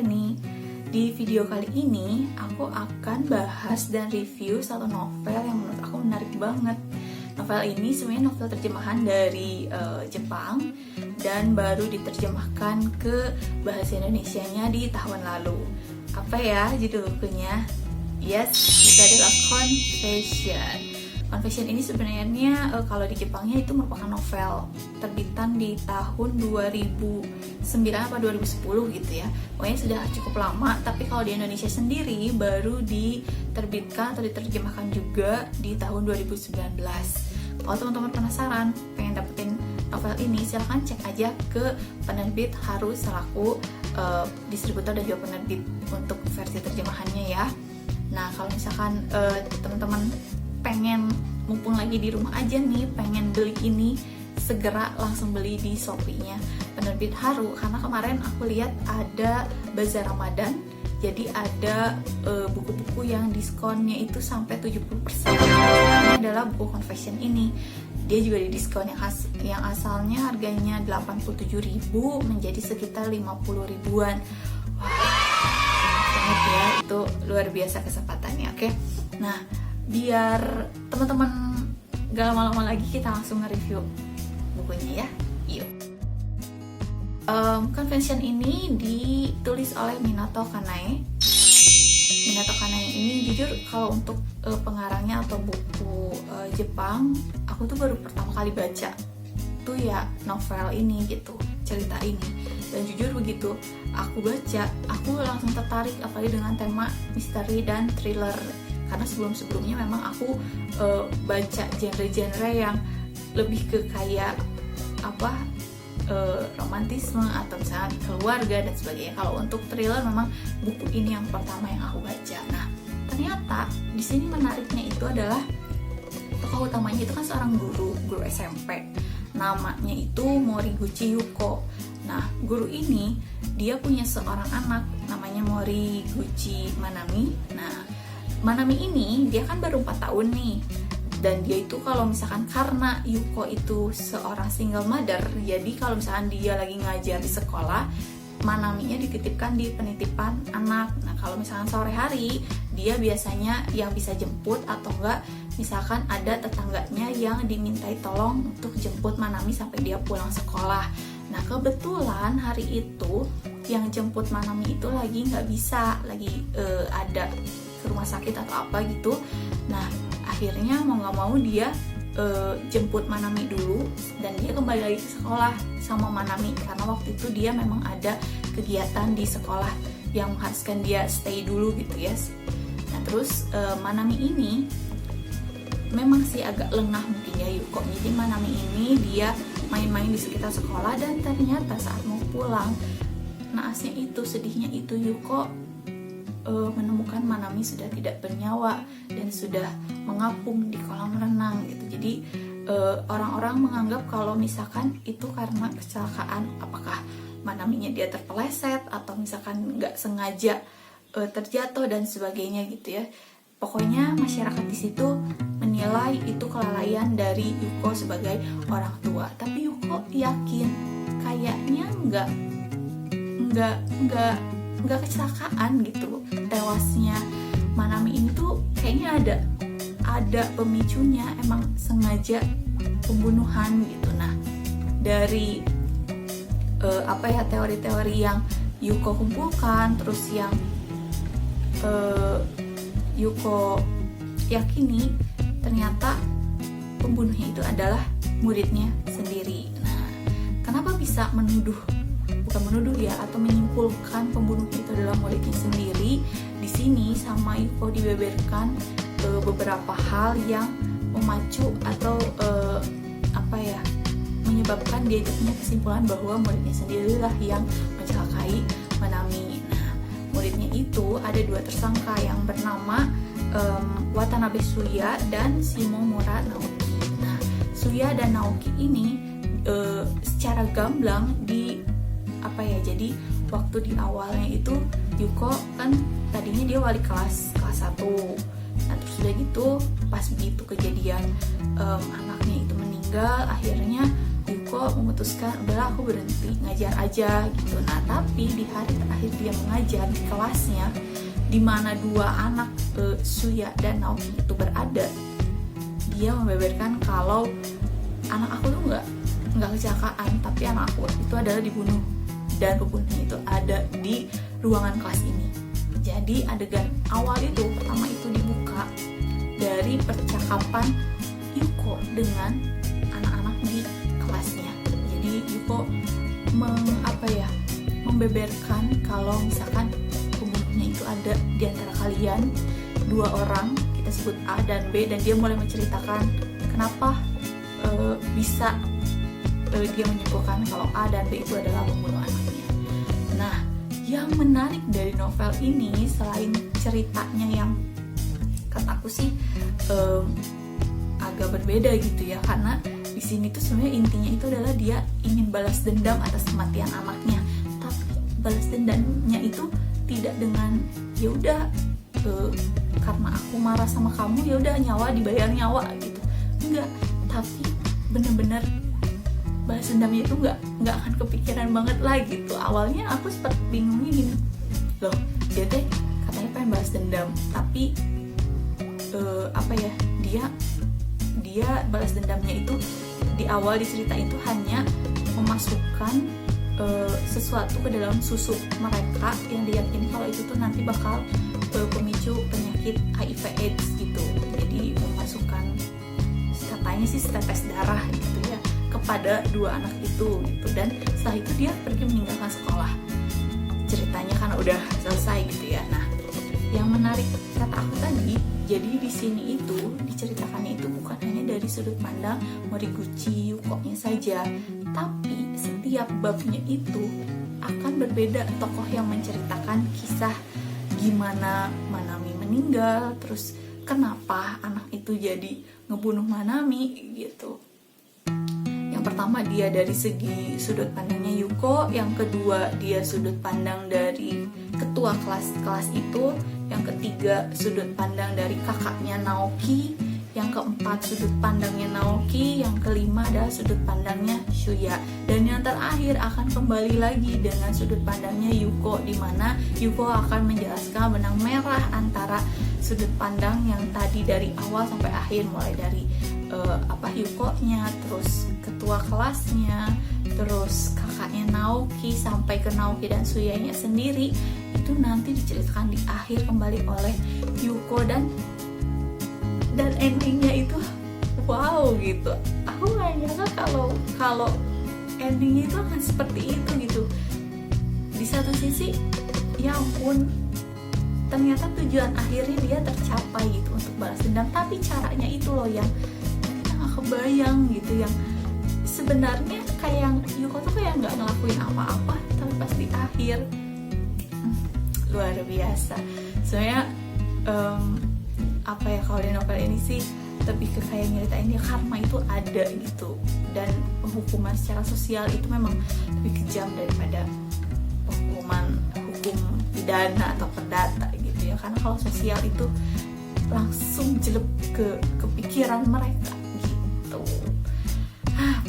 nih. Di video kali ini aku akan bahas dan review satu novel yang menurut aku menarik banget. Novel ini sebenarnya novel terjemahan dari Jepang dan baru diterjemahkan ke bahasa Indonesianya di tahun lalu. Apa ya judul bukunya? Yes, itu adalah Confession. Confession ini sebenarnya kalau di Jepangnya itu merupakan novel terbitan di tahun 2009 atau 2010 gitu ya. Pokoknya sudah cukup lama, tapi kalau di Indonesia sendiri baru diterbitkan atau diterjemahkan juga di tahun 2019. Kalau teman-teman penasaran pengen dapetin novel ini, silahkan cek aja ke penerbit Haru selaku distributor dan juga penerbit untuk versi terjemahannya ya. Nah, kalau misalkan teman-teman pengen mumpung lagi di rumah aja nih, pengen beli ini, segera langsung beli di Shopee-nya penerbit Haru, karena kemarin aku lihat ada bazar Ramadan, jadi ada buku-buku yang diskonnya itu sampai 70%. Ini adalah buku Confession ini. Dia juga di diskon yang asalnya harganya 87.000 menjadi sekitar 50 ribuan. Wah, ya, itu luar biasa kesempatannya. Oke. Nah, biar teman-teman gak lama-lama lagi, kita langsung nge-review bukunya ya. Yuk. Confession ini ditulis oleh Minato Kanae. Minato Kanae ini jujur kalau untuk pengarangnya atau buku Jepang, aku tuh baru pertama kali baca tuh ya novel ini gitu, cerita ini. Dan jujur begitu aku baca, aku langsung tertarik apalagi dengan tema misteri dan thriller. Karena sebelum-sebelumnya memang aku baca genre-genre yang lebih ke kayak romantisme atau misalnya keluarga dan sebagainya. Kalau untuk thriller memang buku ini yang pertama yang aku baca. Nah, ternyata di sini menariknya itu adalah tokoh utamanya itu kan seorang guru SMP. Namanya itu Moriguchi Yuko. Nah, guru ini dia punya seorang anak namanya Moriguchi Manami. Nah, Manami ini dia kan baru 4 tahun nih, dan dia itu kalau misalkan karena Yuko itu seorang single mother, jadi kalau misalkan dia lagi ngajar di sekolah, Manaminya dititipkan di penitipan anak. Nah, kalau misalkan sore hari dia biasanya yang bisa jemput, atau enggak misalkan ada tetangganya yang dimintai tolong untuk jemput Manami sampai dia pulang sekolah. Nah, kebetulan hari itu yang jemput Manami itu lagi nggak bisa, lagi ada ke rumah sakit atau apa gitu. Nah, akhirnya mau nggak mau dia jemput Manami dulu, dan dia kembali lagi ke sekolah sama Manami karena waktu itu dia memang ada kegiatan di sekolah yang mengharuskan dia stay dulu gitu ya. Nah, terus Manami ini memang sih agak lengah mungkin ya Yuko. Jadi Manami ini dia main-main di sekitar sekolah, dan ternyata saat mau pulang, naasnya itu, sedihnya itu, Yuko menemukan Manami sudah tidak bernyawa dan sudah mengapung di kolam renang gitu. Jadi orang-orang menganggap kalau misalkan itu karena kecelakaan, apakah Manaminya dia terpeleset atau misalkan nggak sengaja terjatuh dan sebagainya gitu ya. Pokoknya masyarakat di situ menilai itu kelalaian dari Yuko sebagai orang tua. Tapi Yuko yakin kayaknya nggak kecelakaan gitu. Tewasnya Manami ini tuh kayaknya ada pemicunya, emang sengaja pembunuhan gitu. Nah, dari teori-teori yang Yuko kumpulkan, terus yang Yuko yakini, ternyata pembunuhnya itu adalah muridnya sendiri. Nah, kenapa bisa bukan menuduh ya, atau menyimpulkan pembunuh itu adalah muridnya sendiri? Di sini sama Yuko dibeberkan beberapa hal yang memacu atau menyebabkan dia punya kesimpulan bahwa muridnya sendirilah yang mencelakai Manami. Nah, muridnya itu ada 2 tersangka yang bernama Watanabe Suya dan Shimomura Naoki. Nah, Suya dan Naoki ini secara gamblang jadi waktu di awalnya itu Yuko kan tadinya dia wali kelas 1. Nah, terus udah gitu pas begitu kejadian anaknya itu meninggal, akhirnya Yuko Yuko memutuskan udahlah aku berhenti ngajar aja gitu. Nah tapi di hari terakhir dia mengajar di kelasnya, di mana dua anak Suya dan Naoki itu berada, dia membeberkan kalau anak aku tuh nggak kecelakaan, tapi anak aku itu adalah dibunuh, dan pembunuhnya itu ada di ruangan kelas ini. Jadi adegan awal itu pertama itu dibuka dari percakapan Yuko dengan anak-anak di kelasnya. Jadi Yuko membeberkan kalau misalkan pembunuhnya itu ada di antara kalian dua orang, kita sebut A dan B, dan dia mulai menceritakan kenapa bisa dia menyimpulkan kalau A dan B itu adalah pembunuh anaknya. Nah, yang menarik dari novel ini selain ceritanya yang kataku sih agak berbeda gitu ya, karena di sini tuh sebenarnya intinya itu adalah dia ingin balas dendam atas kematian anaknya, tapi balas dendamnya itu tidak dengan ya udah karena aku marah sama kamu ya udah nyawa dibayar nyawa gitu, enggak, tapi bener-bener balas dendamnya itu nggak akan kepikiran banget lah gitu. Awalnya aku sempat bingungnya gini, loh dia teh katanya pengen balas dendam, tapi dia balas dendamnya itu di awal di cerita itu hanya memasukkan sesuatu ke dalam susu mereka yang diyakini kalau itu tuh nanti bakal pemicu penyakit HIV/AIDS gitu. Jadi memasukkan katanya sih setetes darah gitu ya kepada dua anak itu gitu, dan setelah itu dia pergi meninggalkan sekolah. Ceritanya kan udah selesai gitu ya. Nah, yang menarik kata aku tadi, jadi di sini itu diceritakannya itu bukan hanya dari sudut pandang Moriguchi Yuko-nya saja, tapi setiap babnya itu akan berbeda tokoh yang menceritakan kisah gimana Manami meninggal, terus kenapa anak itu jadi ngebunuh Manami gitu. Yang pertama dia dari segi sudut pandangnya Yuko, yang kedua dia sudut pandang dari ketua kelas itu, yang ketiga sudut pandang dari kakaknya Naoki, yang keempat sudut pandangnya Naoki, yang kelima adalah sudut pandangnya Shuya, dan yang terakhir akan kembali lagi dengan sudut pandangnya Yuko, di mana Yuko akan menjelaskan benang merah antara sudut pandang yang tadi dari awal sampai akhir, mulai dari Yuko-nya, terus ketua kelasnya, terus kakaknya Naoki sampai ke Naoki dan Suya-nya sendiri, itu nanti diceritakan di akhir kembali oleh Yuko, dan endingnya itu wow gitu. Aku nggak nyangka kalau endingnya itu akan seperti itu gitu. Di satu sisi ya ampun, ternyata tujuan akhirnya dia tercapai gitu untuk balas dendam, tapi caranya itu loh yang nggak kebayang gitu, yang sebenarnya kayak Yuko tuh kayak nggak ngelakuin apa-apa, tapi pas di akhir luar biasa. Soalnya kalau di novel ini sih lebih ke kayak nyeritain ya karma itu ada gitu, dan penghukuman secara sosial itu memang lebih kejam daripada hukum pidana atau perdata gitu ya, karena kalau sosial itu langsung jelek ke pikiran mereka gitu.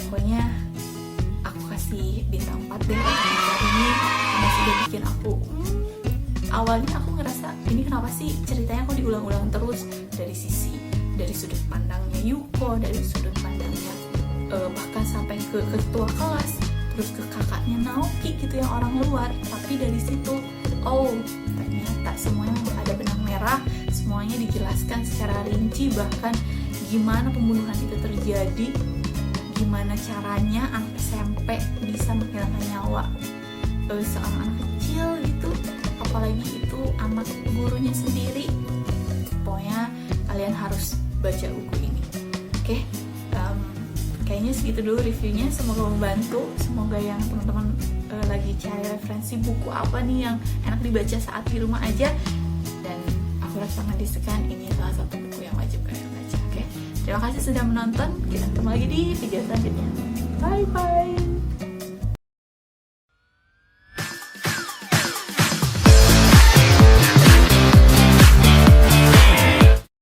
Pokoknya aku kasih bintang 4 deh ini, masih udah bikin aku awalnya aku ngerasa ini kenapa sih ceritanya kok diulang-ulang terus, dari sudut pandangnya Yuko, dari sudut pandangnya bahkan sampai ke ketua kelas, terus ke kakaknya Naoki gitu yang orang luar, tapi dari situ ternyata semuanya ada benang merah, semuanya dijelaskan secara rinci, bahkan gimana pembunuhan itu terjadi, gimana caranya anak SMP bisa menghilangkan nyawa seorang anak kecil gitu, apalagi itu anak gurunya sendiri. Pokoknya kalian harus baca buku ini. Oke, kayaknya segitu dulu reviewnya, semoga membantu, semoga yang teman-teman lagi cari referensi buku apa nih yang enak dibaca saat di rumah aja, dan aku rasa mendiskusikan ini salah satu buku yang wajib kalian baca. Oke, terima kasih sudah menonton, kita ketemu lagi di video selanjutnya. Bye bye.